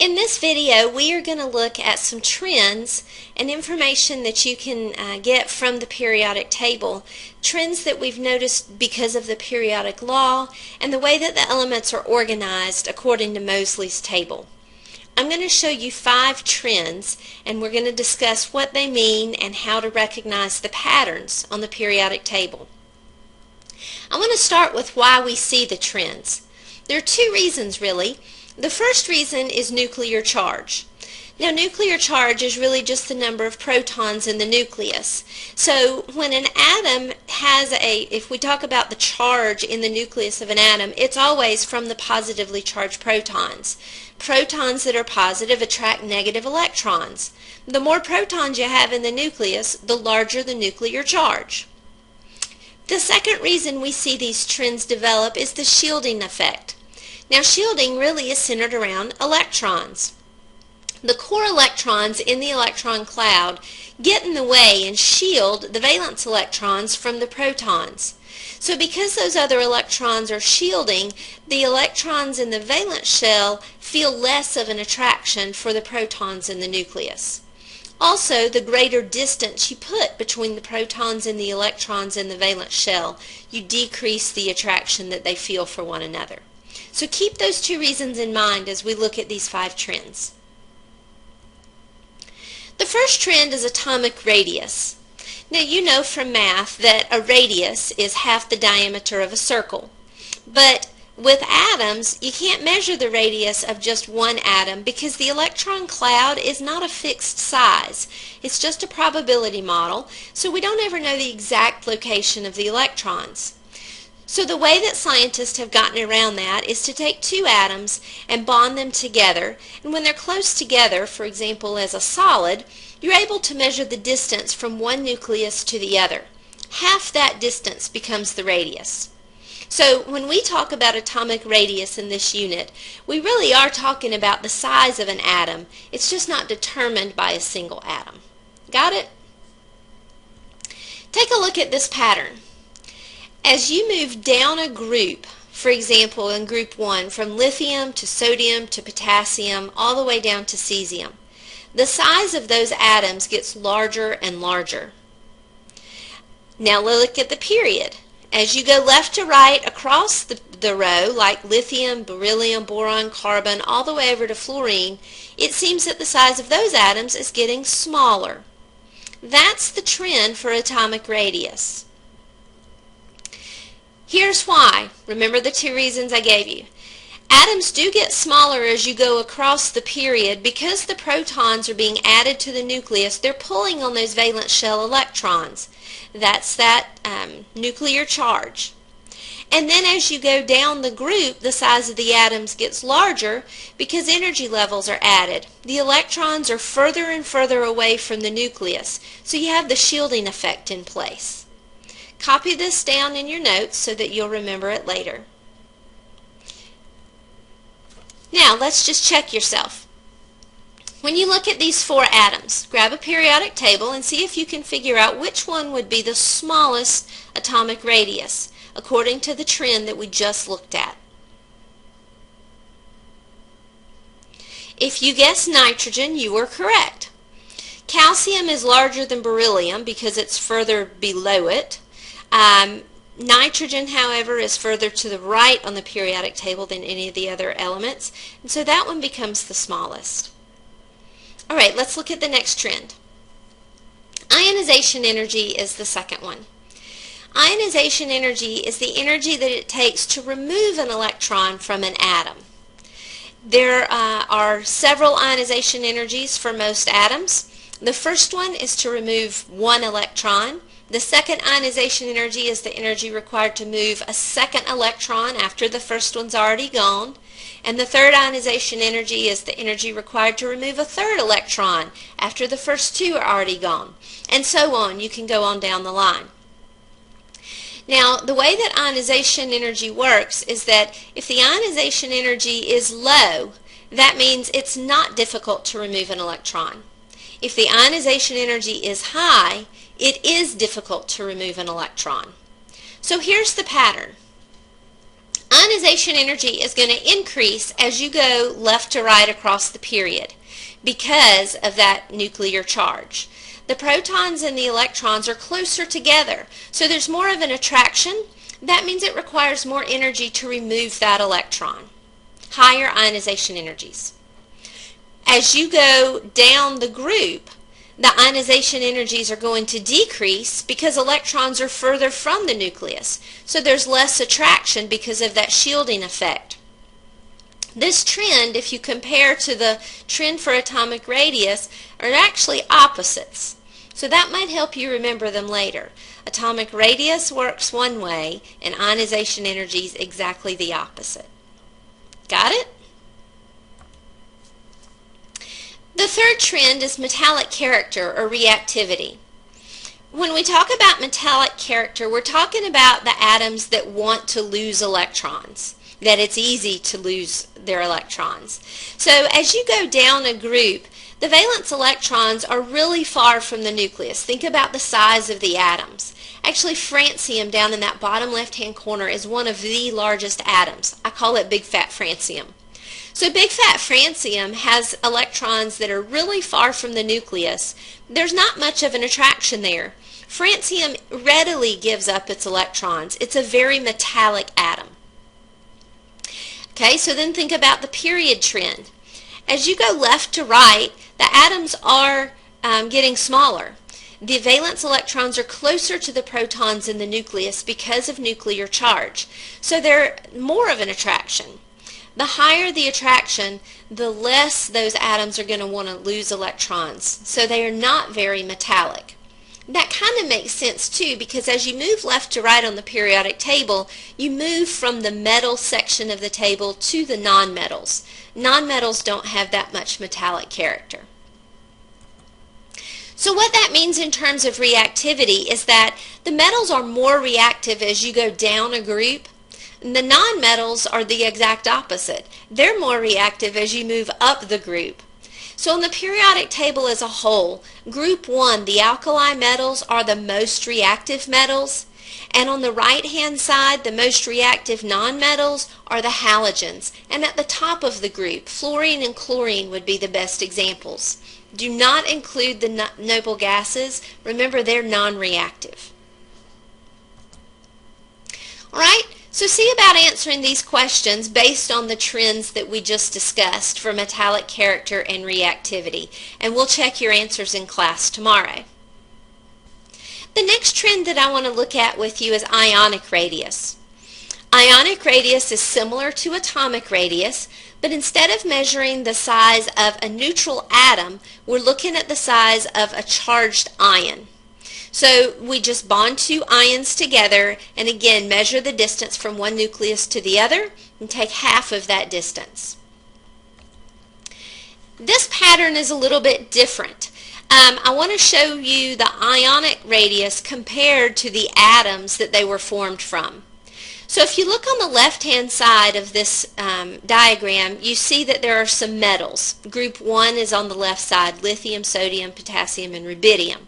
In this video, we are going to look at some trends and information that you can get from the periodic table. Trends that we've noticed because of the periodic law and the way that the elements are organized according to Moseley's table. I'm going to show you 5 trends, and we're going to discuss what they mean and how to recognize the patterns on the periodic table. I want to start with why we see the trends. There are 2 reasons really. The first reason is nuclear charge. Now, nuclear charge is really just the number of protons in the nucleus. So when an atom has if we talk about the charge in the nucleus of an atom, it's always from the positively charged protons. Protons that are positive attract negative electrons. The more protons you have in the nucleus, the larger the nuclear charge. The second reason we see these trends develop is the shielding effect. Now, shielding really is centered around electrons. The core electrons in the electron cloud get in the way and shield the valence electrons from the protons. So because those other electrons are shielding, the electrons in the valence shell feel less of an attraction for the protons in the nucleus. Also, the greater distance you put between the protons and the electrons in the valence shell, you decrease the attraction that they feel for one another. So keep those 2 reasons in mind as we look at these 5 trends. The first trend is atomic radius. Now, you know from math that a radius is half the diameter of a circle. But with atoms, you can't measure the radius of just one atom because the electron cloud is not a fixed size. It's just a probability model, so we don't ever know the exact location of the electrons. So the way that scientists have gotten around that is to take 2 atoms and bond them together, and when they're close together, for example as a solid, you're able to measure the distance from one nucleus to the other. Half that distance becomes the radius. So when we talk about atomic radius in this unit, we really are talking about the size of an atom. It's just not determined by a single atom. Got it? Take a look at this pattern. As you move down a group, for example in group 1, from lithium to sodium to potassium all the way down to cesium, the size of those atoms gets larger and larger. Now look at the period. As you go left to right across the row, like lithium, beryllium, boron, carbon, all the way over to fluorine, it seems that the size of those atoms is getting smaller. That's the trend for atomic radius. Here's why. Remember the 2 reasons I gave you. Atoms do get smaller as you go across the period because the protons are being added to the nucleus. They're pulling on those valence shell electrons. That's that nuclear charge. And then as you go down the group, the size of the atoms gets larger because energy levels are added. The electrons are further and further away from the nucleus, so you have the shielding effect in place. Copy this down in your notes so that you'll remember it later. Now, let's just check yourself. When you look at these 4 atoms, grab a periodic table and see if you can figure out which one would be the smallest atomic radius, according to the trend that we just looked at. If you guessed nitrogen, you were correct. Calcium is larger than beryllium because it's further below it. Nitrogen, however, is further to the right on the periodic table than any of the other elements, and so that one becomes the smallest. All right, let's look at the next trend. Ionization energy is the second one. Ionization energy is the energy that it takes to remove an electron from an atom. There are several ionization energies for most atoms. The first one is to remove 1 electron. The second ionization energy is the energy required to move a second electron after the first one's already gone. And the third ionization energy is the energy required to remove a third electron after the first 2 are already gone. And so on. You can go on down the line. Now, the way that ionization energy works is that if the ionization energy is low, that means it's not difficult to remove an electron. If the ionization energy is high, it is difficult to remove an electron. So here's the pattern. Ionization energy is going to increase as you go left to right across the period because of that nuclear charge. The protons and the electrons are closer together, so there's more of an attraction. That means it requires more energy to remove that electron. Higher ionization energies. As you go down the group, the ionization energies are going to decrease because electrons are further from the nucleus. So there's less attraction because of that shielding effect. This trend, if you compare to the trend for atomic radius, are actually opposites. So that might help you remember them later. Atomic radius works one way, and ionization energy is exactly the opposite. Got it? The third trend is metallic character or reactivity. When we talk about metallic character, we're talking about the atoms that want to lose electrons, that it's easy to lose their electrons. So as you go down a group, the valence electrons are really far from the nucleus. Think about the size of the atoms. Actually, francium down in that bottom left-hand corner is one of the largest atoms. I call it big fat francium. So big fat francium has electrons that are really far from the nucleus. There's not much of an attraction there. Francium readily gives up its electrons. It's a very metallic atom. Okay, so then think about the period trend. As you go left to right, the atoms are getting smaller. The valence electrons are closer to the protons in the nucleus because of nuclear charge. So they're more of an attraction. The higher the attraction, the less those atoms are going to want to lose electrons. So they are not very metallic. That kind of makes sense too, because as you move left to right on the periodic table, you move from the metal section of the table to the nonmetals. Nonmetals don't have that much metallic character. So what that means in terms of reactivity is that the metals are more reactive as you go down a group. The nonmetals are the exact opposite. They're more reactive as you move up the group. So on the periodic table as a whole, group 1, the alkali metals, are the most reactive metals. And on the right-hand side, the most reactive nonmetals are the halogens. And at the top of the group, fluorine and chlorine would be the best examples. Do not include the noble gases. Remember, they're non-reactive. All right? So see about answering these questions based on the trends that we just discussed for metallic character and reactivity. And we'll check your answers in class tomorrow. The next trend that I want to look at with you is ionic radius. Ionic radius is similar to atomic radius, but instead of measuring the size of a neutral atom, we're looking at the size of a charged ion. So we just bond two ions together and again measure the distance from one nucleus to the other and take half of that distance. This pattern is a little bit different. I want to show you the ionic radius compared to the atoms that they were formed from. So if you look on the left-hand side of this diagram, you see that there are some metals. Group 1 is on the left side: lithium, sodium, potassium, and rubidium.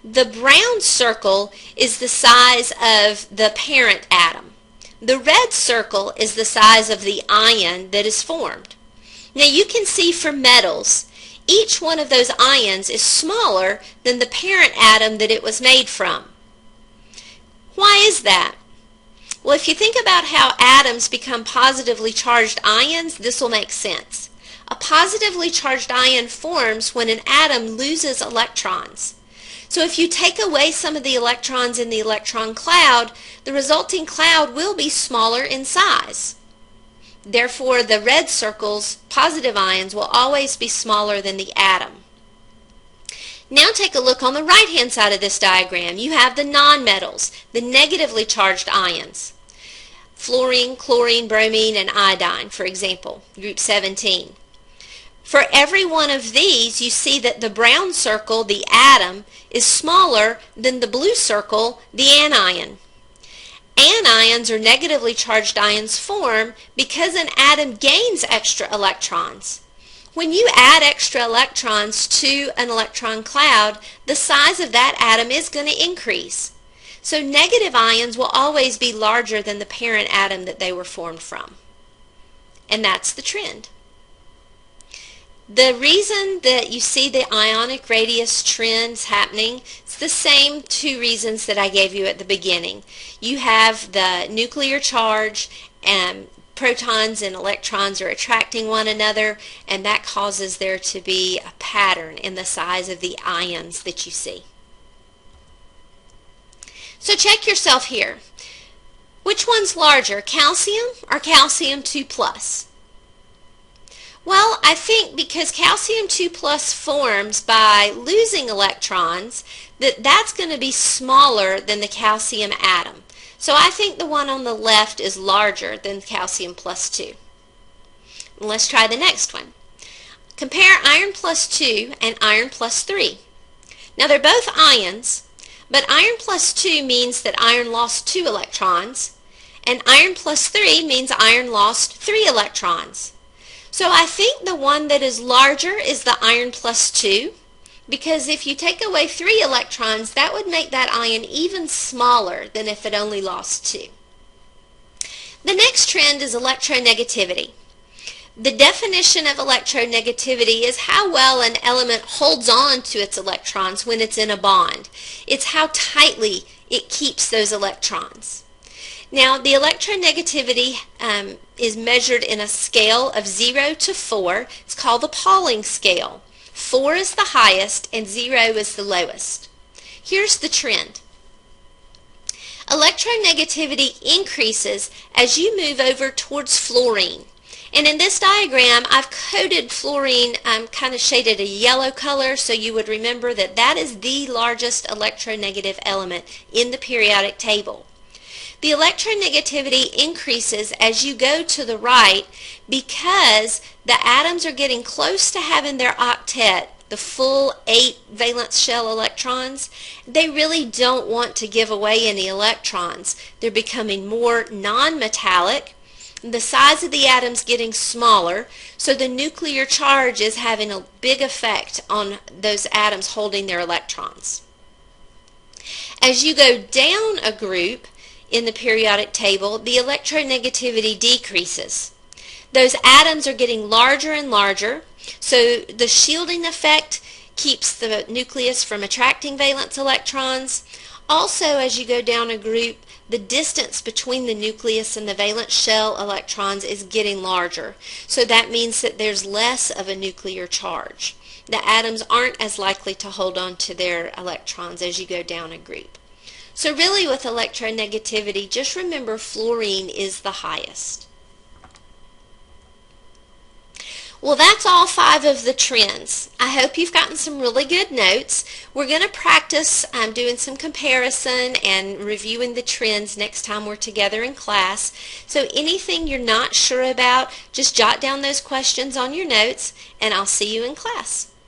The brown circle is the size of the parent atom. The red circle is the size of the ion that is formed. Now you can see for metals, each one of those ions is smaller than the parent atom that it was made from. Why is that? Well, if you think about how atoms become positively charged ions, this will make sense. A positively charged ion forms when an atom loses electrons. So if you take away some of the electrons in the electron cloud, the resulting cloud will be smaller in size. Therefore, the red circles, positive ions, will always be smaller than the atom. Now take a look on the right-hand side of this diagram. You have the nonmetals, the negatively charged ions. Fluorine, chlorine, bromine, and iodine, for example, group 17. For every one of these, you see that the brown circle, the atom, is smaller than the blue circle, the anion. Anions, or negatively charged ions, form because an atom gains extra electrons. When you add extra electrons to an electron cloud, the size of that atom is going to increase. So negative ions will always be larger than the parent atom that they were formed from. And that's the trend. The reason that you see the ionic radius trends happening is the same two reasons that I gave you at the beginning. You have the nuclear charge, and protons and electrons are attracting one another, and that causes there to be a pattern in the size of the ions that you see. So check yourself here. Which one's larger, calcium or calcium 2+? Well, I think because calcium 2+ forms by losing electrons, that's going to be smaller than the calcium atom. So I think the one on the left is larger than calcium +2. And let's try the next one. Compare iron +2 and iron +3. Now they're both ions, but iron +2 means that iron lost 2 electrons, and iron +3 means iron lost 3 electrons. So I think the one that is larger is the iron +2, because if you take away 3 electrons, that would make that ion even smaller than if it only lost 2. The next trend is electronegativity. The definition of electronegativity is how well an element holds on to its electrons when it's in a bond. It's how tightly it keeps those electrons. Now, the electronegativity is measured in a scale of 0 to 4. It's called the Pauling scale. 4 is the highest and 0 is the lowest. Here's the trend. Electronegativity increases as you move over towards fluorine. And in this diagram, I've coded fluorine kind of shaded a yellow color, so you would remember that that is the largest electronegative element in the periodic table. The electronegativity increases as you go to the right because the atoms are getting close to having their octet, the full 8 valence shell electrons. They really don't want to give away any electrons. They're becoming more non-metallic. The size of the atom's getting smaller, so the nuclear charge is having a big effect on those atoms holding their electrons. As you go down a group in the periodic table, the electronegativity decreases. Those atoms are getting larger and larger, so the shielding effect keeps the nucleus from attracting valence electrons. Also, as you go down a group, the distance between the nucleus and the valence shell electrons is getting larger. So that means that there's less of a nuclear charge. The atoms aren't as likely to hold on to their electrons as you go down a group. So really with electronegativity, just remember fluorine is the highest. Well, that's all 5 of the trends. I hope you've gotten some really good notes. We're going to practice doing some comparison and reviewing the trends next time we're together in class. So anything you're not sure about, just jot down those questions on your notes, and I'll see you in class.